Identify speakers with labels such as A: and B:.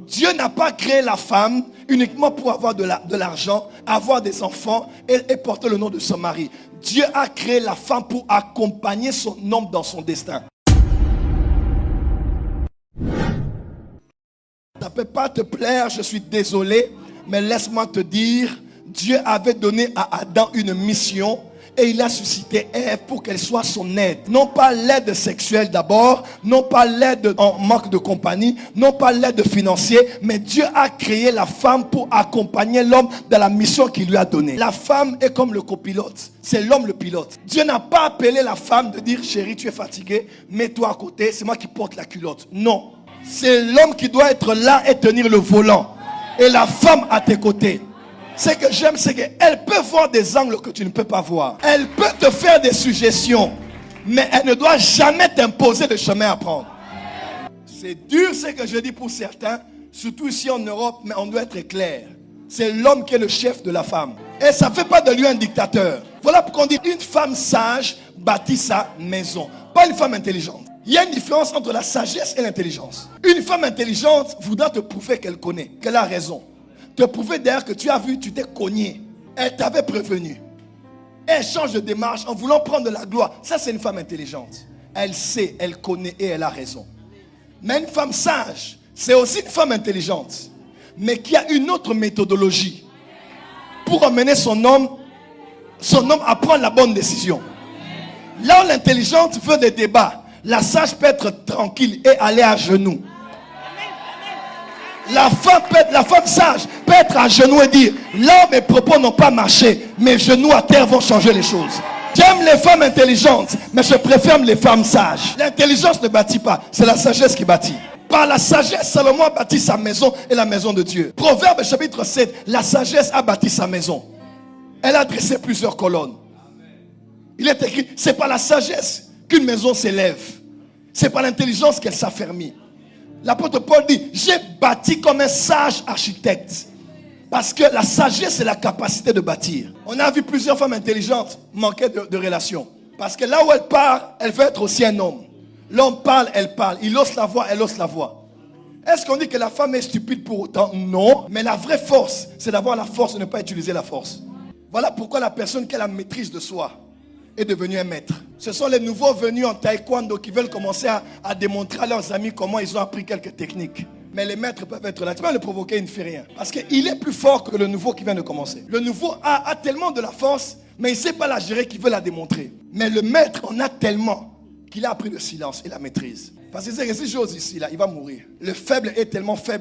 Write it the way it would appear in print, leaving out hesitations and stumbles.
A: Dieu n'a pas créé la femme uniquement pour avoir de l'argent, avoir des enfants et porter le nom de son mari. Dieu a créé la femme pour accompagner son homme dans son destin. Ça ne peut pas te plaire, je suis désolé, mais laisse-moi te dire, Dieu avait donné à Adam une mission et il a suscité Ève pour qu'elle soit son aide. Non pas l'aide sexuelle d'abord, non pas l'aide en manque de compagnie, non pas l'aide financière, mais Dieu a créé la femme pour accompagner l'homme dans la mission qu'il lui a donnée. La femme est comme le copilote, c'est l'homme le pilote. Dieu n'a pas appelé la femme de dire, chérie, tu es fatiguée, mets-toi à côté, c'est moi qui porte la culotte. Non. C'est l'homme qui doit être là et tenir le volant. Et la femme à tes côtés. Ce que j'aime, c'est qu'elle peut voir des angles que tu ne peux pas voir. Elle peut te faire des suggestions. Mais elle ne doit jamais t'imposer le chemin à prendre. C'est dur ce que je dis pour certains. Surtout ici en Europe, mais on doit être clair. C'est l'homme qui est le chef de la femme. Et ça ne fait pas de lui un dictateur. Voilà pourquoi on dit une femme sage bâtit sa maison. Pas une femme intelligente. Il y a une différence entre la sagesse et l'intelligence. Une femme intelligente voudra te prouver qu'elle connaît, qu'elle a raison. Te prouver d'ailleurs que tu as vu, tu t'es cogné. Elle t'avait prévenu. Elle change de démarche en voulant prendre de la gloire. Ça, c'est une femme intelligente. Elle sait, elle connaît et elle a raison. Mais une femme sage, c'est aussi une femme intelligente, mais qui a une autre méthodologie pour amener son homme à prendre la bonne décision. Là où l'intelligente veut des débats, la sage peut être tranquille et aller à genoux. La femme sage peut être à genoux et dire, là où mes propos n'ont pas marché, mes genoux à terre vont changer les choses. J'aime les femmes intelligentes, mais je préfère les femmes sages. L'intelligence ne bâtit pas, c'est la sagesse qui bâtit. Par la sagesse, Salomon a bâti sa maison et la maison de Dieu. Proverbe chapitre 7, la sagesse a bâti sa maison. Elle a dressé plusieurs colonnes. Il est écrit, c'est par la sagesse qu'une maison s'élève. C'est par l'intelligence qu'elle s'affermit. L'apôtre Paul dit, j'ai bâti comme un sage architecte. Parce que la sagesse, c'est la capacité de bâtir. On a vu plusieurs femmes intelligentes manquer de relations. Parce que là où elle parle, elle veut être aussi un homme. L'homme parle, elle parle. Il ose la voix, elle ose la voix. Est-ce qu'on dit que la femme est stupide pour autant? Non. Mais la vraie force, c'est d'avoir la force et de ne pas utiliser la force. Voilà pourquoi la personne qui a la maîtrise de soi est devenu un maître. Ce sont les nouveaux venus en taekwondo qui veulent commencer à démontrer à leurs amis comment ils ont appris quelques techniques. Mais les maîtres peuvent être là. Tu vas le provoquer, il ne fait rien. Parce qu'il est plus fort que le nouveau qui vient de commencer. Le nouveau a tellement de la force, mais il ne sait pas la gérer qu'il veut la démontrer. Mais le maître en a tellement qu'il a appris le silence et la maîtrise. Parce que c'est que si j'ose ici, là, il va mourir. Le faible est tellement faible.